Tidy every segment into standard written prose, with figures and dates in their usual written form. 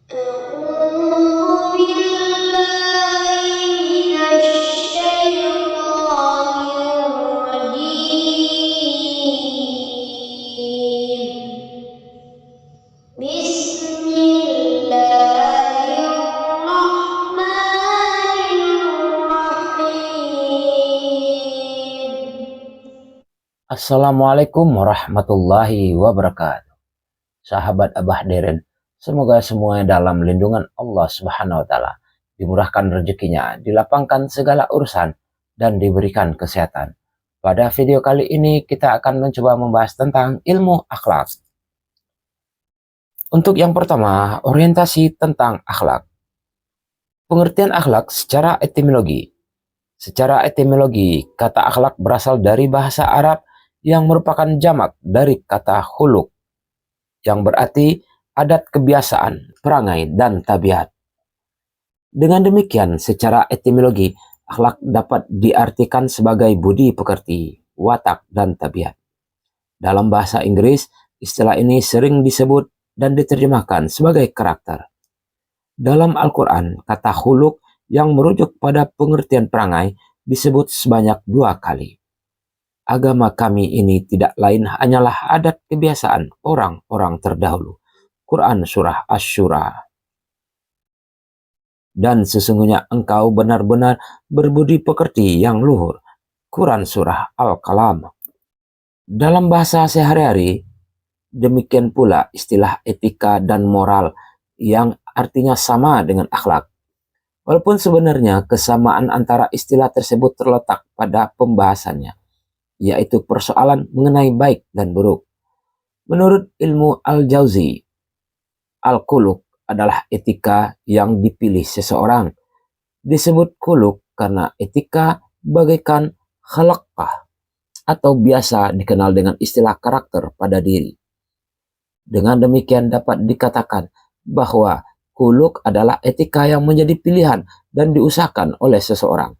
أعوذ بالله من الشيطان الرجيم. بسم الله الرحمن الرحيم. Assalamualaikum warahmatullahi wabarakatuh. Sahabat Abah Deren, semoga semuanya dalam lindungan Allah Subhanahu wa Ta'ala, dimurahkan rezekinya, dilapangkan segala urusan, dan diberikan kesehatan. Pada video kali ini kita akan mencoba membahas tentang ilmu akhlak. Untuk yang pertama, orientasi tentang akhlak. Pengertian akhlak secara etimologi. Secara etimologi, kata akhlak berasal dari bahasa Arab yang merupakan jamak dari kata khuluq, yang berarti adat, kebiasaan, perangai, dan tabiat. Dengan demikian, secara etimologi, akhlak dapat diartikan sebagai budi pekerti, watak, dan tabiat. Dalam bahasa Inggris, istilah ini sering disebut dan diterjemahkan sebagai karakter. Dalam Al-Quran, kata khuluq yang merujuk pada pengertian perangai disebut sebanyak 2 kali. Agama kami ini tidak lain hanyalah adat kebiasaan orang-orang terdahulu. Quran Surah Asy-Syura. Dan sesungguhnya engkau benar-benar berbudi pekerti yang luhur. Quran Surah Al-Qalam. Dalam bahasa sehari-hari, demikian pula istilah etika dan moral yang artinya sama dengan akhlak. Walaupun sebenarnya kesamaan antara istilah tersebut terletak pada pembahasannya, yaitu persoalan mengenai baik dan buruk. Menurut ilmu Al-Jauzi, al-khuluq adalah etika yang dipilih seseorang. Disebut khuluq karena etika bagaikan khalaqah atau biasa dikenal dengan istilah karakter pada diri. Dengan demikian dapat dikatakan bahwa khuluq adalah etika yang menjadi pilihan dan diusahakan oleh seseorang.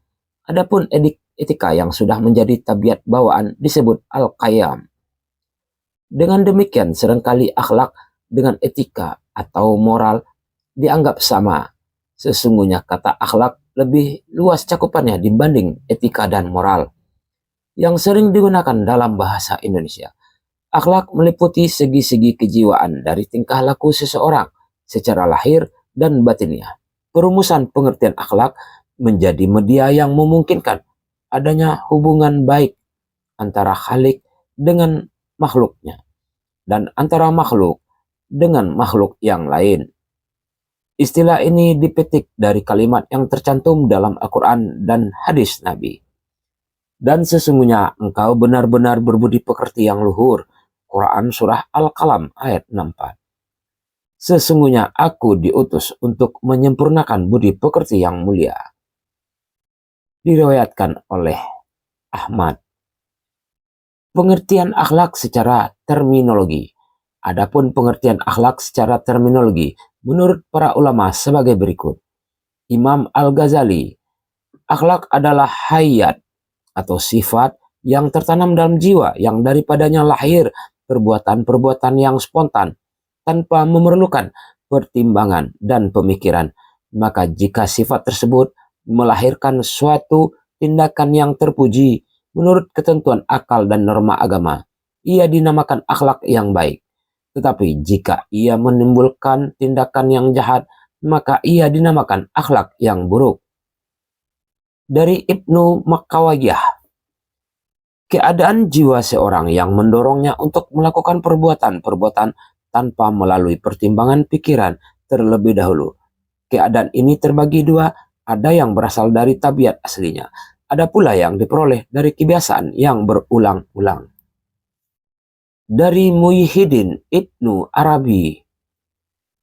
Adapun etika yang sudah menjadi tabiat bawaan disebut al-qiyam. Dengan demikian seringkali akhlak dengan etika atau moral dianggap sama. Sesungguhnya kata akhlak lebih luas cakupannya dibanding etika dan moral yang sering digunakan dalam bahasa Indonesia. Akhlak meliputi segi-segi kejiwaan dari tingkah laku seseorang secara lahir dan batinnya. Perumusan pengertian akhlak menjadi media yang memungkinkan adanya hubungan baik antara khalik dengan makhluknya dan antara makhluk dengan makhluk yang lain. Istilah ini dipetik dari kalimat yang tercantum dalam Al-Quran dan hadis Nabi. Dan sesungguhnya engkau benar-benar berbudi pekerti yang luhur. Quran Surah Al-Qalam ayat 64. Sesungguhnya aku diutus untuk menyempurnakan budi pekerti yang mulia. Diriwayatkan oleh Ahmad. Pengertian akhlak secara terminologi. Adapun pengertian akhlak secara terminologi menurut para ulama sebagai berikut. Imam Al-Ghazali, akhlak adalah hayat atau sifat yang tertanam dalam jiwa yang daripadanya lahir perbuatan-perbuatan yang spontan tanpa memerlukan pertimbangan dan pemikiran. Maka jika sifat tersebut melahirkan suatu tindakan yang terpuji menurut ketentuan akal dan norma agama, ia dinamakan akhlak yang baik. Tetapi jika ia menimbulkan tindakan yang jahat, maka ia dinamakan akhlak yang buruk. Dari Ibnu Makkawiyah, keadaan jiwa seorang yang mendorongnya untuk melakukan perbuatan-perbuatan tanpa melalui pertimbangan pikiran terlebih dahulu. Keadaan ini terbagi 2, ada yang berasal dari tabiat aslinya, ada pula yang diperoleh dari kebiasaan yang berulang-ulang. Dari Muhyiddin Ibnu Arabi,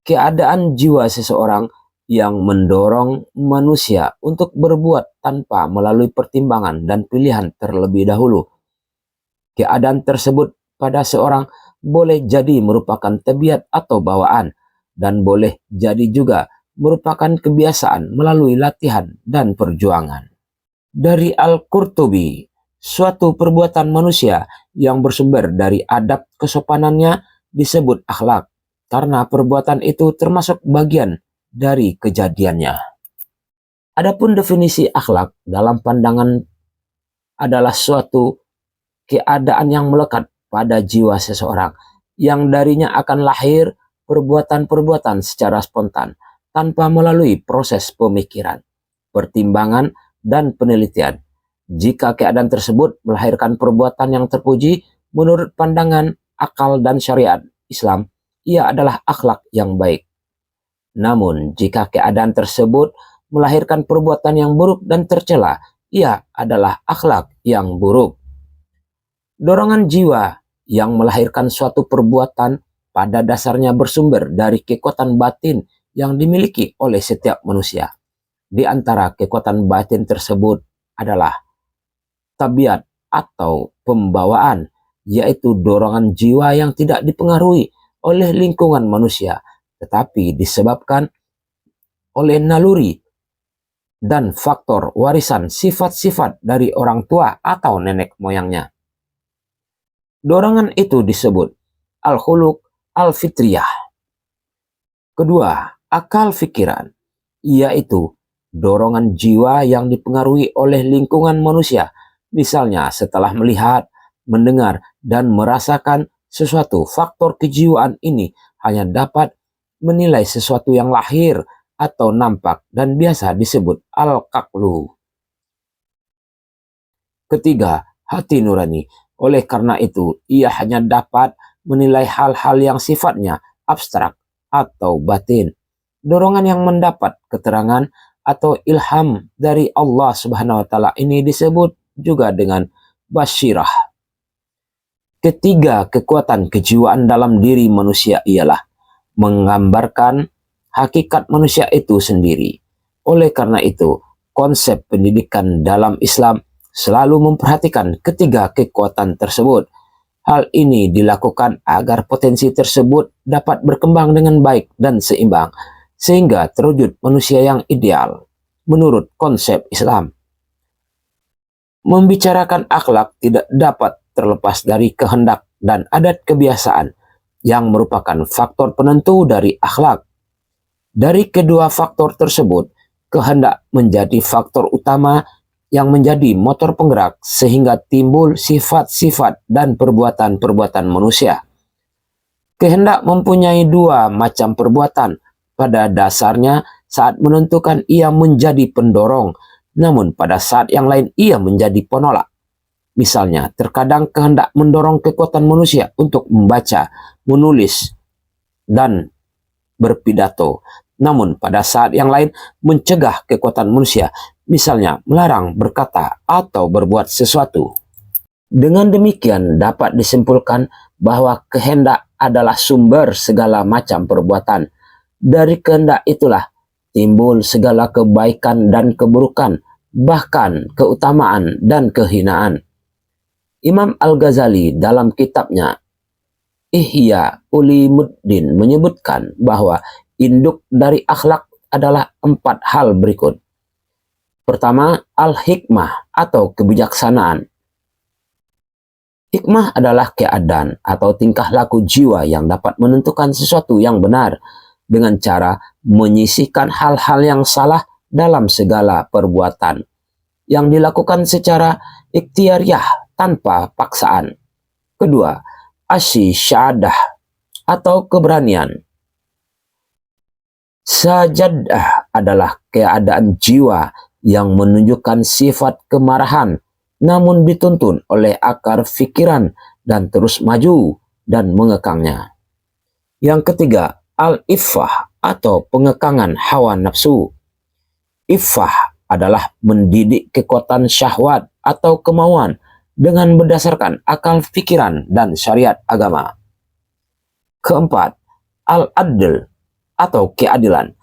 keadaan jiwa seseorang yang mendorong manusia untuk berbuat tanpa melalui pertimbangan dan pilihan terlebih dahulu. Keadaan tersebut pada seorang boleh jadi merupakan tabiat atau bawaan, dan boleh jadi juga merupakan kebiasaan melalui latihan dan perjuangan. Dari Al-Qurtubi, suatu perbuatan manusia yang bersumber dari adab kesopanannya disebut akhlak. karena perbuatan itu termasuk bagian dari kejadiannya. Adapun definisi akhlak dalam pandangan adalah suatu keadaan yang melekat pada jiwa seseorang, yang darinya akan lahir perbuatan-perbuatan secara spontan, tanpa melalui proses pemikiran, pertimbangan, dan penelitian. Jika keadaan tersebut melahirkan perbuatan yang terpuji menurut pandangan akal dan syariat Islam, ia adalah akhlak yang baik. Namun, jika keadaan tersebut melahirkan perbuatan yang buruk dan tercela, ia adalah akhlak yang buruk. Dorongan jiwa yang melahirkan suatu perbuatan pada dasarnya bersumber dari kekuatan batin yang dimiliki oleh setiap manusia. Di antara kekuatan batin tersebut adalah tabiat atau pembawaan, yaitu dorongan jiwa yang tidak dipengaruhi oleh lingkungan manusia, tetapi disebabkan oleh naluri dan faktor warisan sifat-sifat dari orang tua atau nenek moyangnya. Dorongan itu disebut al-khuluq al-fitriyah. Kedua, akal fikiran, yaitu dorongan jiwa yang dipengaruhi oleh lingkungan manusia, misalnya setelah melihat, mendengar, dan merasakan sesuatu. Faktor kejiwaan ini hanya dapat menilai sesuatu yang lahir atau nampak dan biasa disebut al-qaqlu. Ketiga, hati nurani. Oleh karena itu, ia hanya dapat menilai hal-hal yang sifatnya abstrak atau batin. Dorongan yang mendapat keterangan atau ilham dari Allah Subhanahu wa Ta'ala ini disebut juga dengan basyirah. Ketiga, kekuatan kejiwaan dalam diri manusia ialah menggambarkan hakikat manusia itu sendiri. Oleh karena itu, konsep pendidikan dalam Islam selalu memperhatikan ketiga kekuatan tersebut. Hal ini dilakukan agar potensi tersebut dapat berkembang dengan baik dan seimbang, sehingga terwujud manusia yang ideal menurut konsep Islam. Membicarakan akhlak tidak dapat terlepas dari kehendak dan adat kebiasaan yang merupakan faktor penentu dari akhlak. Dari kedua faktor tersebut, kehendak menjadi faktor utama yang menjadi motor penggerak sehingga timbul sifat-sifat dan perbuatan-perbuatan manusia. Kehendak mempunyai dua macam perbuatan. Pada dasarnya saat menentukan ia menjadi pendorong, namun pada saat yang lain ia menjadi penolak. Misalnya, terkadang kehendak mendorong kekuatan manusia untuk membaca, menulis, dan berpidato. Namun pada saat yang lain mencegah kekuatan manusia, misalnya melarang berkata atau berbuat sesuatu. Dengan demikian dapat disimpulkan bahwa kehendak adalah sumber segala macam perbuatan. Dari kehendak itulah timbul segala kebaikan dan keburukan, bahkan keutamaan dan kehinaan. Imam Al-Ghazali dalam kitabnya Ihya Ulumuddin menyebutkan bahwa induk dari akhlak adalah 4 hal berikut. Pertama, al-hikmah atau kebijaksanaan. Hikmah adalah keadaan atau tingkah laku jiwa yang dapat menentukan sesuatu yang benar dengan cara menyisihkan hal-hal yang salah dalam segala perbuatan yang dilakukan secara ikhtiariyah tanpa paksaan. Kedua, asy-syadah atau keberanian. Sajadah adalah keadaan jiwa yang menunjukkan sifat kemarahan namun dituntun oleh akar fikiran dan terus maju dan mengekangnya. Yang ketiga, al-iffah atau pengekangan hawa nafsu. Iffah adalah mendidik kekuatan syahwat atau kemauan dengan berdasarkan akal fikiran dan syariat agama. Keempat, al-adl atau keadilan.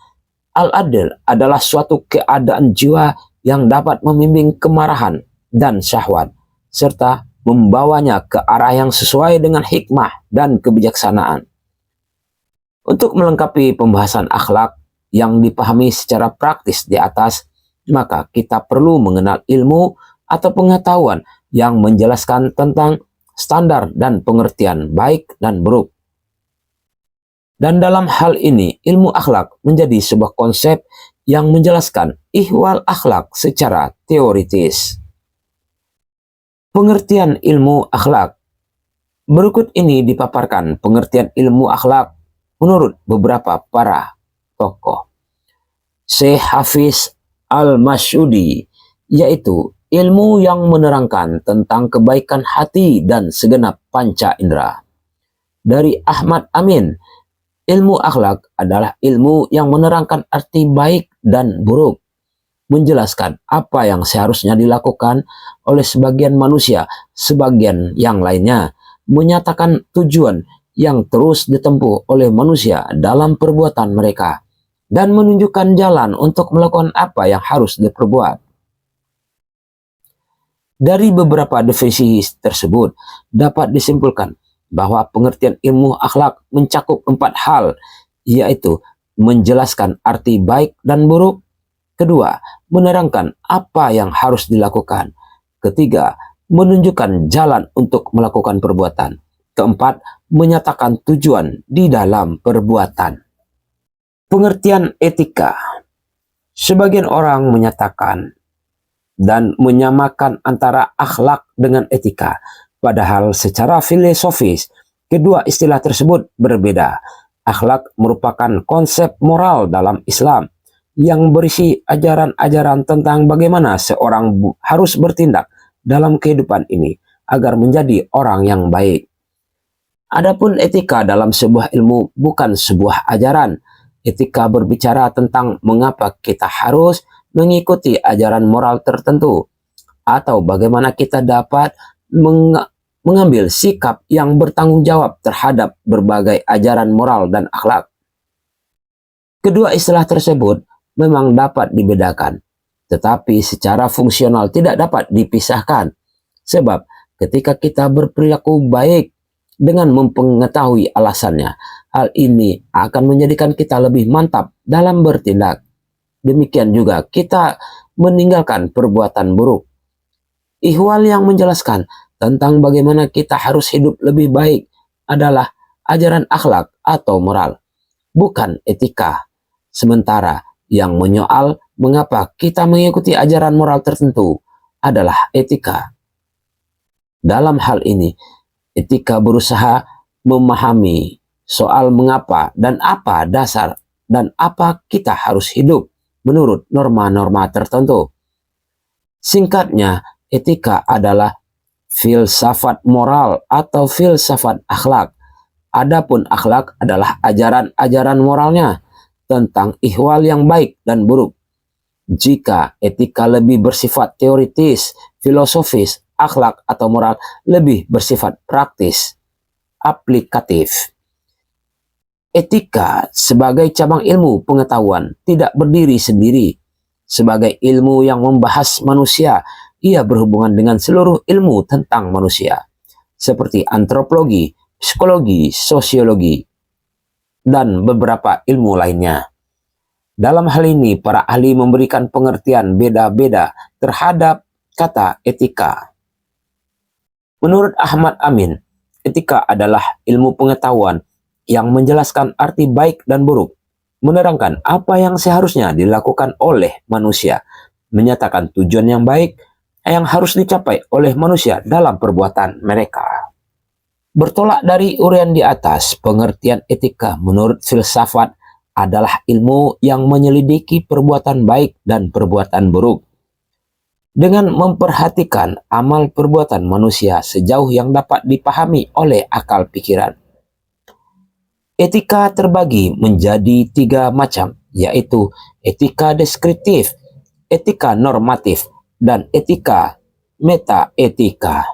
Al-adl adalah suatu keadaan jiwa yang dapat membimbing kemarahan dan syahwat, serta membawanya ke arah yang sesuai dengan hikmah dan kebijaksanaan. Untuk melengkapi pembahasan akhlak yang dipahami secara praktis di atas, maka kita perlu mengenal ilmu atau pengetahuan yang menjelaskan tentang standar dan pengertian baik dan buruk. Dan dalam hal ini, ilmu akhlak menjadi sebuah konsep yang menjelaskan ihwal akhlak secara teoritis. Pengertian ilmu akhlak. Berikut ini dipaparkan pengertian ilmu akhlak menurut beberapa para tokoh. Syekh Hafiz Al-Masyudi, yaitu ilmu yang menerangkan tentang kebaikan hati dan segenap panca indera. Dari Ahmad Amin, ilmu akhlak adalah ilmu yang menerangkan arti baik dan buruk, menjelaskan apa yang seharusnya dilakukan oleh sebagian manusia, sebagian yang lainnya, menyatakan tujuan yang terus ditempuh oleh manusia dalam perbuatan mereka, dan menunjukkan jalan untuk melakukan apa yang harus diperbuat. Dari beberapa definisi tersebut, dapat disimpulkan bahwa pengertian ilmu akhlak mencakup 4 hal, yaitu menjelaskan arti baik dan buruk. Kedua, menerangkan apa yang harus dilakukan. Ketiga, menunjukkan jalan untuk melakukan perbuatan. Keempat, menyatakan tujuan di dalam perbuatan. Pengertian etika. Sebagian orang menyatakan dan menyamakan antara akhlak dengan etika. Padahal secara filosofis, kedua istilah tersebut berbeda. Akhlak merupakan konsep moral dalam Islam yang berisi ajaran-ajaran tentang bagaimana seorang harus bertindak dalam kehidupan ini agar menjadi orang yang baik. Adapun etika dalam sebuah ilmu bukan sebuah ajaran. Etika berbicara tentang mengapa kita harus mengikuti ajaran moral tertentu, atau bagaimana kita dapat mengambil sikap yang bertanggung jawab terhadap berbagai ajaran moral dan akhlak. Kedua istilah tersebut memang dapat dibedakan, tetapi secara fungsional tidak dapat dipisahkan. Sebab ketika kita berperilaku baik dengan mengetahui alasannya, hal ini akan menjadikan kita lebih mantap dalam bertindak. Demikian juga kita meninggalkan perbuatan buruk. Ihwal yang menjelaskan tentang bagaimana kita harus hidup lebih baik adalah ajaran akhlak atau moral, bukan etika. Sementara yang menyoal mengapa kita mengikuti ajaran moral tertentu adalah etika. Dalam hal ini, etika berusaha memahami soal mengapa dan apa dasar dan apa kita harus hidup menurut norma-norma tertentu. Singkatnya, etika adalah filsafat moral atau filsafat akhlak. Adapun akhlak adalah ajaran-ajaran moralnya tentang ihwal yang baik dan buruk. Jika etika lebih bersifat teoritis, filosofis, akhlak atau moral lebih bersifat praktis, aplikatif. Etika sebagai cabang ilmu pengetahuan tidak berdiri sendiri. Sebagai ilmu yang membahas manusia, ia berhubungan dengan seluruh ilmu tentang manusia, seperti antropologi, psikologi, sosiologi, dan beberapa ilmu lainnya. Dalam hal ini, para ahli memberikan pengertian beda-beda terhadap kata etika. Menurut Ahmad Amin, etika adalah ilmu pengetahuan yang menjelaskan arti baik dan buruk, menerangkan apa yang seharusnya dilakukan oleh manusia, menyatakan tujuan yang baik yang harus dicapai oleh manusia dalam perbuatan mereka. Bertolak dari uraian di atas, pengertian etika menurut filsafat adalah ilmu yang menyelidiki perbuatan baik dan perbuatan buruk, dengan memperhatikan amal perbuatan manusia sejauh yang dapat dipahami oleh akal pikiran. Etika terbagi menjadi 3 macam, yaitu etika deskriptif, etika normatif, dan etika metaetika.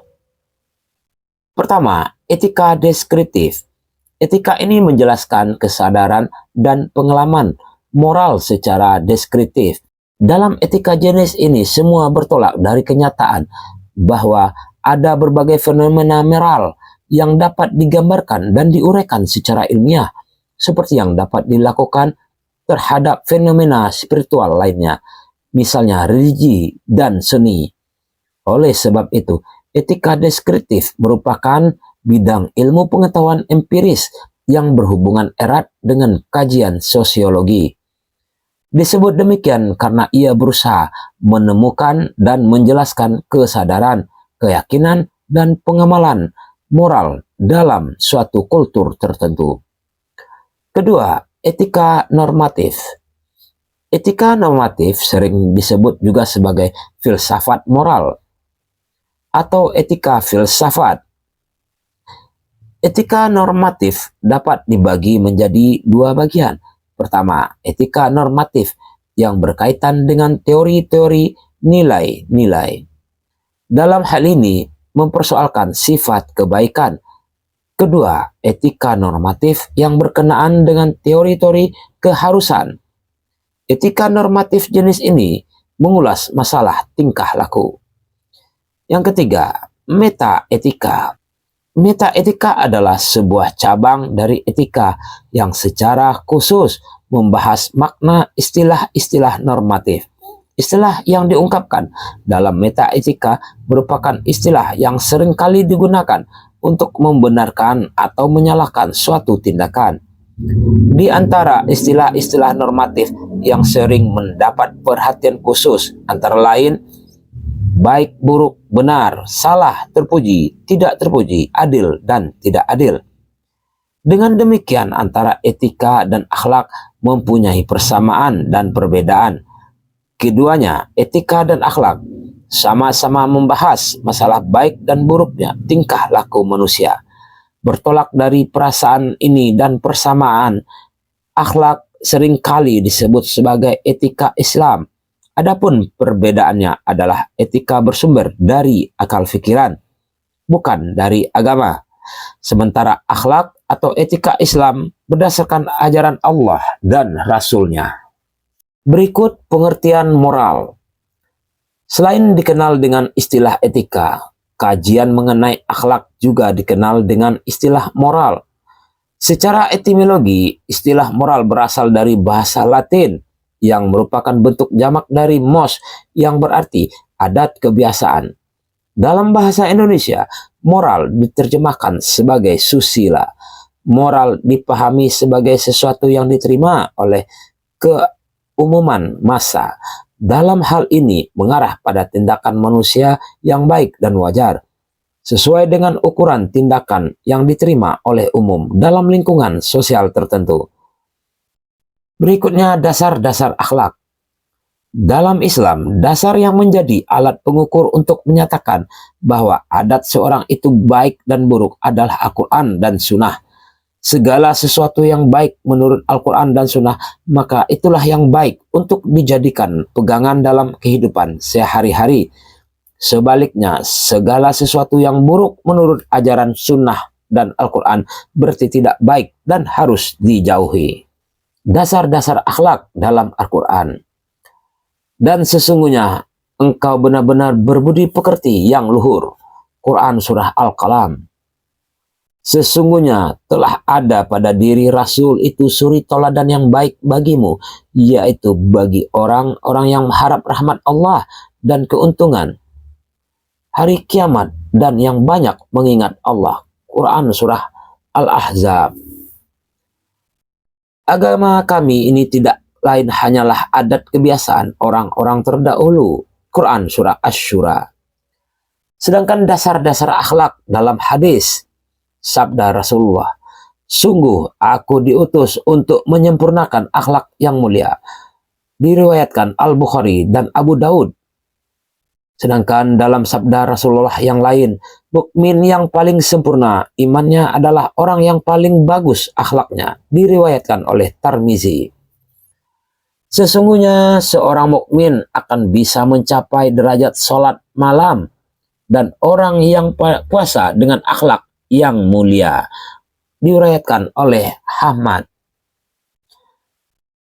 Pertama, etika deskriptif. Etika ini menjelaskan kesadaran dan pengalaman moral secara deskriptif. Dalam etika jenis ini, semua bertolak dari kenyataan bahwa ada berbagai fenomena moral yang dapat digambarkan dan diuraikan secara ilmiah, seperti yang dapat dilakukan terhadap fenomena spiritual lainnya, misalnya religi dan seni. Oleh sebab itu, etika deskriptif merupakan bidang ilmu pengetahuan empiris yang berhubungan erat dengan kajian sosiologi. Disebut demikian karena ia berusaha menemukan dan menjelaskan kesadaran, keyakinan, dan pengamalan moral dalam suatu kultur tertentu. Kedua, etika normatif. Etika normatif sering disebut juga sebagai filsafat moral atau etika filsafat. Etika normatif dapat dibagi menjadi dua bagian. Pertama, etika normatif yang berkaitan dengan teori-teori nilai-nilai. Dalam hal ini, mempersoalkan sifat kebaikan. Kedua, etika normatif yang berkenaan dengan teori-teori keharusan. Etika normatif jenis ini mengulas masalah tingkah laku. Yang ketiga, metaetika. Metaetika adalah sebuah cabang dari etika yang secara khusus membahas makna istilah-istilah normatif. Istilah yang diungkapkan dalam metaetika merupakan istilah yang seringkali digunakan untuk membenarkan atau menyalahkan suatu tindakan. Di antara istilah-istilah normatif yang sering mendapat perhatian khusus antara lain baik, buruk, benar, salah, terpuji, tidak terpuji, adil, dan tidak adil. Dengan demikian antara etika dan akhlak mempunyai persamaan dan perbedaan. Keduanya, etika dan akhlak, sama-sama membahas masalah baik dan buruknya tingkah laku manusia. Bertolak dari perasaan ini dan persamaan, akhlak seringkali disebut sebagai etika Islam. Adapun perbedaannya adalah etika bersumber dari akal pikiran, bukan dari agama. Sementara akhlak atau etika Islam berdasarkan ajaran Allah dan Rasul-Nya. Berikut pengertian moral. Selain dikenal dengan istilah etika, kajian mengenai akhlak juga dikenal dengan istilah moral. Secara etimologi, istilah moral berasal dari bahasa Latin yang merupakan bentuk jamak dari mos yang berarti adat kebiasaan. Dalam bahasa Indonesia, moral diterjemahkan sebagai susila. Moral dipahami sebagai sesuatu yang diterima oleh keumuman massa. Dalam hal ini mengarah pada tindakan manusia yang baik dan wajar, sesuai dengan ukuran tindakan yang diterima oleh umum dalam lingkungan sosial tertentu. Berikutnya dasar-dasar akhlak. Dalam Islam, dasar yang menjadi alat pengukur untuk menyatakan bahwa adat seorang itu baik dan buruk adalah Al-Quran dan Sunnah. Segala sesuatu yang baik menurut Al-Quran dan Sunnah, maka itulah yang baik untuk dijadikan pegangan dalam kehidupan sehari-hari. Sebaliknya, segala sesuatu yang buruk menurut ajaran Sunnah dan Al-Quran berarti tidak baik dan harus dijauhi. Dasar-dasar akhlak dalam Al-Quran. Dan sesungguhnya engkau benar-benar berbudi pekerti yang luhur. Quran Surah Al-Qalam. Sesungguhnya telah ada pada diri Rasul itu suri toladan yang baik bagimu, yaitu bagi orang-orang yang mengharap rahmat Allah dan keuntungan hari kiamat dan yang banyak mengingat Allah. Quran Surah Al-Ahzab. Agama kami ini tidak lain hanyalah adat kebiasaan orang-orang terdahulu. Quran Surah Asy-Syura. Sedangkan dasar-dasar akhlak dalam hadis, sabda Rasulullah, sungguh aku diutus untuk menyempurnakan akhlak yang mulia. Diriwayatkan Al-Bukhari dan Abu Daud. Sedangkan dalam sabda Rasulullah yang lain, mukmin yang paling sempurna imannya adalah orang yang paling bagus akhlaknya. Diriwayatkan oleh Tirmizi. Sesungguhnya seorang mukmin akan bisa mencapai derajat sholat malam dan orang yang puasa dengan akhlak yang mulia. Diriwayatkan oleh Ahmad.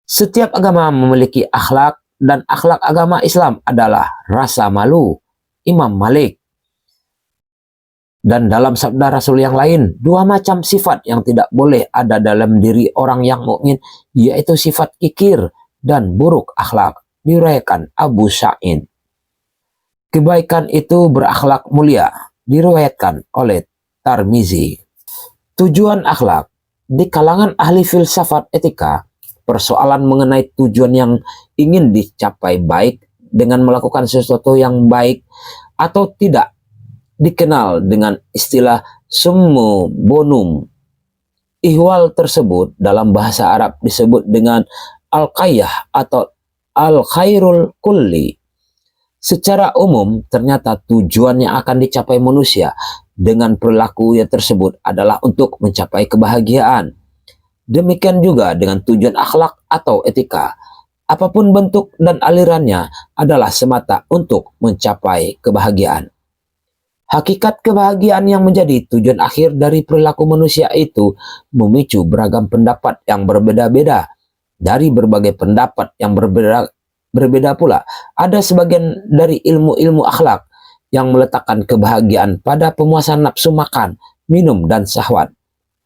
Setiap agama memiliki akhlak, dan akhlak agama Islam adalah rasa malu. Imam Malik. Dan dalam sabda Rasul yang lain, dua macam sifat yang tidak boleh ada dalam diri orang yang mukmin, yaitu sifat kikir dan buruk akhlak. Diriwayatkan Abu Sa'id. Kebaikan itu berakhlak mulia. Diriwayatkan oleh Tirmizi. Tujuan akhlak. Di kalangan ahli filsafat etika, persoalan mengenai tujuan yang ingin dicapai baik dengan melakukan sesuatu yang baik atau tidak dikenal dengan istilah summu bonum. Ihwal tersebut dalam bahasa Arab disebut dengan al-qayyah atau al-khairul kulli. Secara umum, ternyata tujuan yang akan dicapai manusia dengan perilaku yang tersebut adalah untuk mencapai kebahagiaan. Demikian juga dengan tujuan akhlak atau etika. Apapun bentuk dan alirannya adalah semata untuk mencapai kebahagiaan. Hakikat kebahagiaan yang menjadi tujuan akhir dari perilaku manusia itu memicu beragam pendapat yang berbeda-beda. Dari berbagai pendapat yang berbeda pula, ada sebagian dari ilmu-ilmu akhlak yang meletakkan kebahagiaan pada pemuasan nafsu makan, minum, dan syahwat.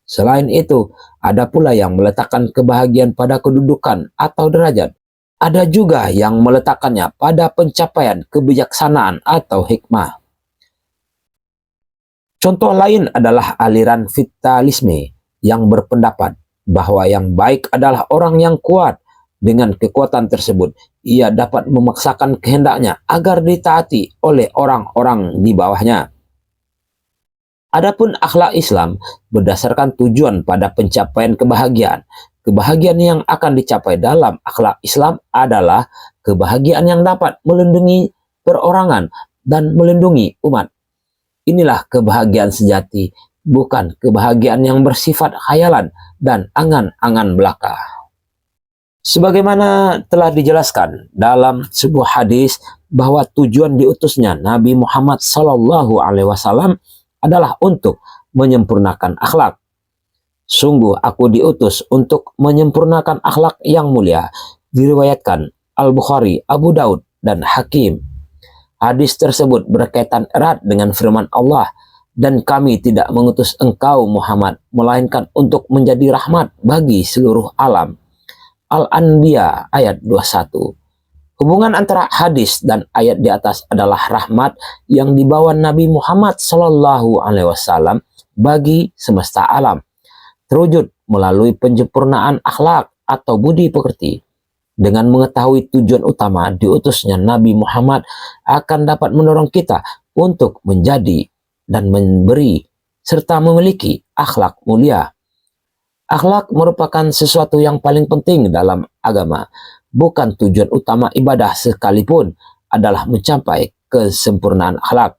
Selain itu, ada pula yang meletakkan kebahagiaan pada kedudukan atau derajat. Ada juga yang meletakkannya pada pencapaian kebijaksanaan atau hikmah. Contoh lain adalah aliran vitalisme yang berpendapat bahwa yang baik adalah orang yang kuat. Dengan kekuatan tersebut, ia dapat memaksakan kehendaknya agar ditaati oleh orang-orang di bawahnya. Adapun akhlak Islam berdasarkan tujuan pada pencapaian kebahagiaan. Kebahagiaan yang akan dicapai dalam akhlak Islam adalah kebahagiaan yang dapat melindungi perorangan dan melindungi umat. Inilah kebahagiaan sejati, bukan kebahagiaan yang bersifat khayalan dan angan-angan belaka. Sebagaimana telah dijelaskan dalam sebuah hadis bahwa tujuan diutusnya Nabi Muhammad SAW adalah untuk menyempurnakan akhlak. Sungguh aku diutus untuk menyempurnakan akhlak yang mulia. Diriwayatkan Al-Bukhari, Abu Daud, dan Hakim. Hadis tersebut berkaitan erat dengan firman Allah, dan kami tidak mengutus engkau Muhammad, melainkan untuk menjadi rahmat bagi seluruh alam. Al-Anbiya ayat 21. Hubungan antara hadis dan ayat di atas adalah rahmat yang dibawa Nabi Muhammad SAW bagi semesta alam, terwujud melalui penyempurnaan akhlak atau budi pekerti. Dengan mengetahui tujuan utama diutusnya Nabi Muhammad akan dapat mendorong kita untuk menjadi dan memberi serta memiliki akhlak mulia. Akhlak merupakan sesuatu yang paling penting dalam agama. Bukan tujuan utama ibadah sekalipun adalah mencapai kesempurnaan akhlak.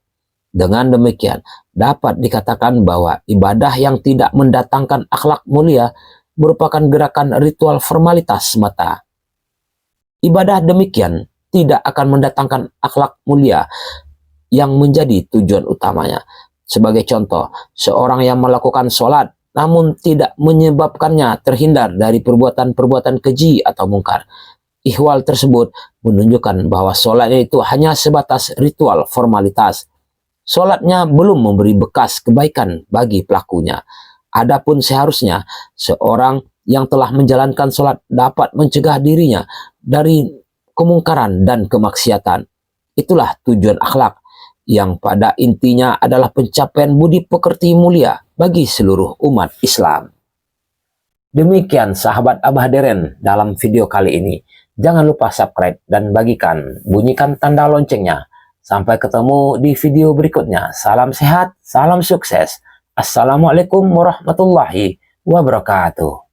Dengan demikian, dapat dikatakan bahwa ibadah yang tidak mendatangkan akhlak mulia merupakan gerakan ritual formalitas semata. Ibadah demikian tidak akan mendatangkan akhlak mulia yang menjadi tujuan utamanya. Sebagai contoh, seorang yang melakukan sholat namun tidak menyebabkannya terhindar dari perbuatan-perbuatan keji atau mungkar. Ihwal tersebut menunjukkan bahwa sholatnya itu hanya sebatas ritual formalitas. Sholatnya belum memberi bekas kebaikan bagi pelakunya. Adapun seharusnya seorang yang telah menjalankan sholat dapat mencegah dirinya dari kemungkaran dan kemaksiatan. Itulah tujuan akhlak, yang pada intinya adalah pencapaian budi pekerti mulia bagi seluruh umat Islam. Demikian sahabat Abah Deren dalam video kali ini. Jangan lupa subscribe dan bagikan, bunyikan tanda loncengnya. Sampai ketemu di video berikutnya. Salam sehat, salam sukses. Assalamualaikum warahmatullahi wabarakatuh.